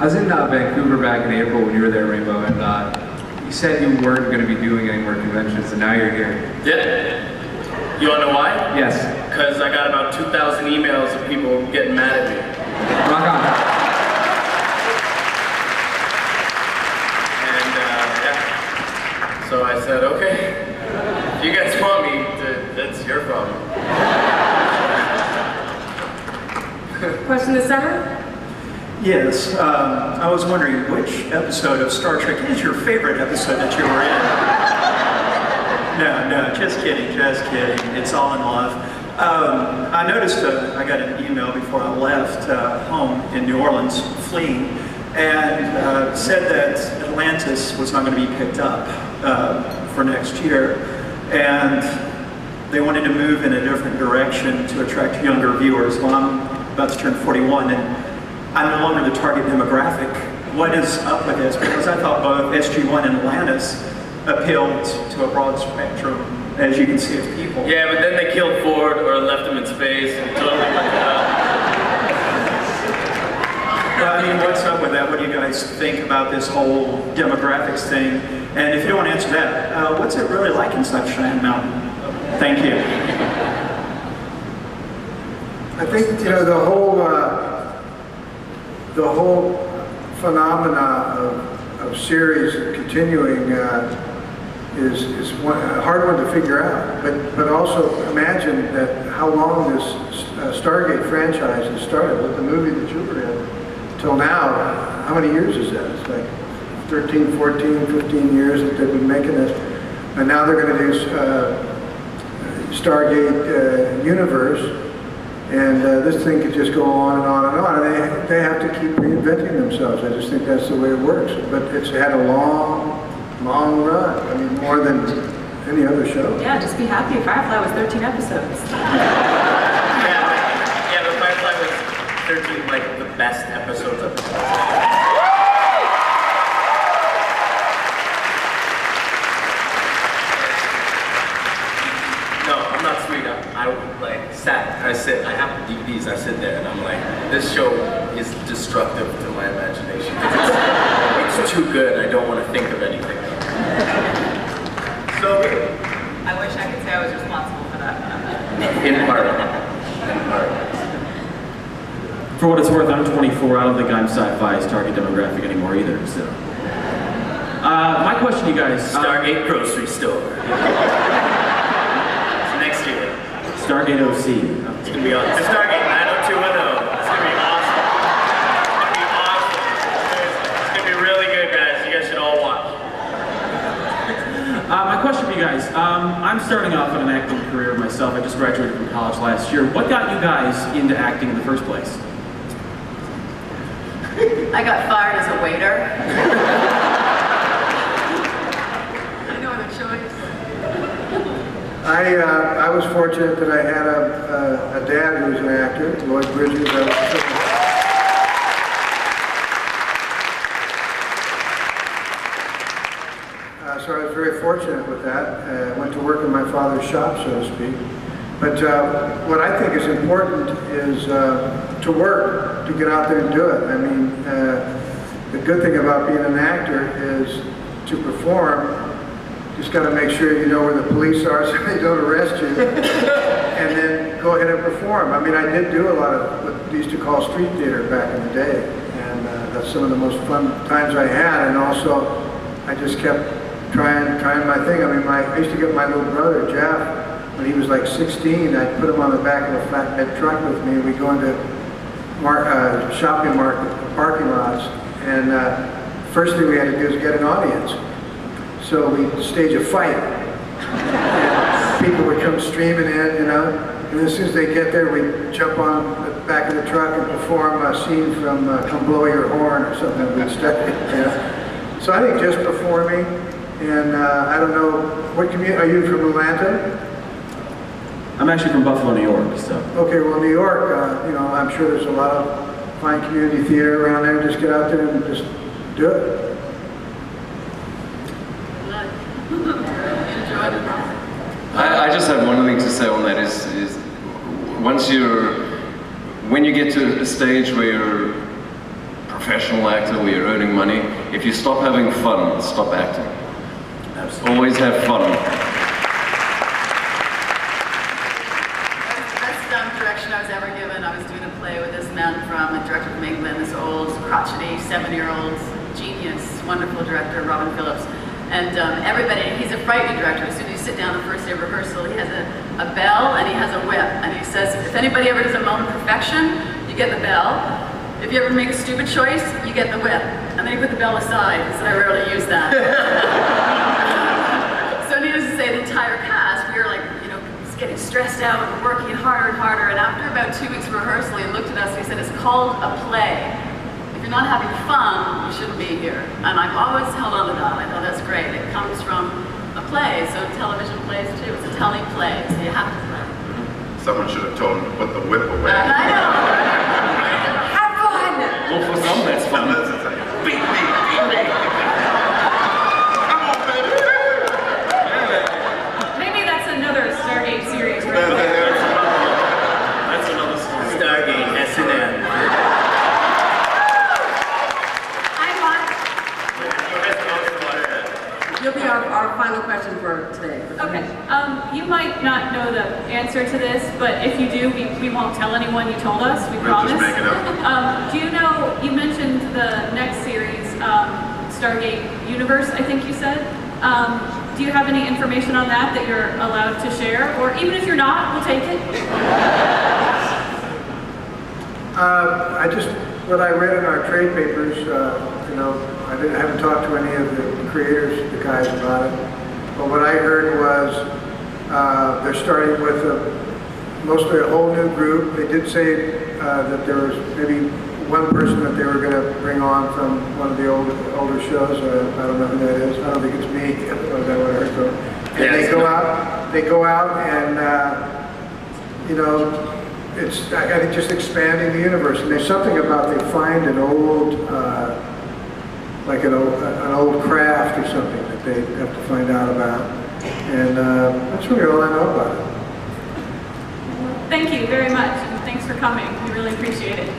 I was in Vancouver back in April when you were there, Rainbow, and you said you weren't going to be doing any more conventions, and now you're here. Yeah. You want to know why? Yes. Because I got about 2,000 emails of people getting mad at me. Rock on. And yeah. So I said, okay, if you guys want me, that's your problem. Question to center? Yes, I was wondering which episode of Star Trek is your favorite episode that you were in? No, just kidding, It's all in love. I noticed I got an email before I left home in New Orleans, fleeing, and said that Atlantis was not going to be picked up for next year, and they wanted to move in a different direction to attract younger viewers. Well, I'm about to turn 41, and I'm no longer the target demographic. What is up with this? Because I thought both SG-1 and Atlantis appealed to a broad spectrum, as you can see, of people. Yeah, but then they killed Ford or left him in space and totally went out. Well, I mean, what's up with that? What do you guys think about this whole demographics thing? And if you don't want to answer that, what's it really like inside Cheyenne Mountain? Thank you. I think, you know, the whole phenomena of series continuing is a hard one to figure out. But also imagine that how long this Stargate franchise has started with the movie that you were in till now. How many years is that? It's like 13, 14, 15 years that they've been making this. And now they're going to do Stargate Universe. And this thing could just go on and on and on. And they have to keep reinventing themselves. I just think that's the way it works. But it's had a long run. I mean, more than any other show. Yeah, just be happy. Firefly was 13 episodes. Yeah, but Firefly was 13, like, the best episodes of the show. No, I'm not sweet. I have DVDs, I sit there and I'm like, this show is destructive to my imagination. It's too good, I don't want to think of anything else. So, I wish I could say I was responsible for that. in part. For what it's worth, I'm 24. I don't think I'm sci-fi's target demographic anymore either, so. My question to you guys. Stargate grocery store. Next year. Stargate OC. It's going to be awesome. Stargate 90210. It's going to be awesome. It's going to be awesome. It's going to be really good, guys. You guys should all watch. My question for you guys. I'm starting off in an acting career myself. I just graduated from college last year. What got you guys into acting in the first place? I got fired as a waiter. I was fortunate that I had a dad who was an actor, Lloyd Bridges. So I was very fortunate with that. I went to work in my father's shop, so to speak. But what I think is important is to work, to get out there and do it. I mean, the good thing about being an actor is to perform. Just got to make sure you know where the police are so they don't arrest you, and then go ahead and perform. I mean, I did do a lot of what they used to call street theater back in the day, and that's some of the most fun times I had. And also, I just kept trying my thing. I mean, I used to get my little brother Jeff when he was like 16. I'd put him on the back of a flatbed truck with me, and we'd go into shopping parking lots. And first thing we had to do is get an audience. So we'd stage a fight. And people would come streaming in, you know. And as soon as they get there, we'd jump on the back of the truck and perform a scene from Come Blow Your Horn or something. We'd study, you know. So I think just performing, and I don't know, what community, are you from Atlanta? I'm actually from Buffalo, New York, so. Okay, well, New York, you know, I'm sure there's a lot of fine community theater around there. Just get out there and just do it. I just have one thing to say on that is when you get to a stage where you're professional actor where you're earning money. If you stop having fun, stop acting. Absolutely. Always have fun. Best direction I was ever given. I was doing a play with this man from a director from England, this old, crotchety, 7-year-old genius, wonderful director, Robin Phillips. And everybody, he's a frightening director. As soon as you sit down the first day of rehearsal, he has a bell and he has a whip. And he says, if anybody ever does a moment of perfection, you get the bell. If you ever make a stupid choice, you get the whip. And then you put the bell aside, because I rarely use that. So needless to say, the entire cast, we were like, you know, just getting stressed out and working harder and harder. And after about 2 weeks of rehearsal, he looked at us and he said, it's called a play. If you're not having fun, you shouldn't be here. And I've always held on to that. I thought that's great. It comes from a play, so television plays too. It's a telling play, so you have to play. Someone should have told him to put the whip away. I know. Have fun! Well, for some, that's fun. Beat me, beat me. Come on, baby. Maybe that's another Stargate series, right? That's another story. Stargate, S&M. You'll be our final question for today. Okay. You might not know the answer to this, but if you do, we won't tell anyone you told us. We We'll promise. just make it up. Do you know? You mentioned the next series, Stargate Universe. I think you said. Do you have any information on that you're allowed to share, or even if you're not, we'll take it. What I read in our trade papers, you know, I haven't talked to any of the creators, the guys about it, but what I heard was they're starting with mostly a whole new group. They did say that there was maybe one person that they were going to bring on from one of the older shows. I don't know who that is. I don't think it's me. That what I heard. So, and they go out and you know, it's I think just expanding the universe. And there's something about they find an old like an old craft or something that they have to find out about. And that's really all I know about it. Thank you very much, and thanks for coming. We really appreciate it.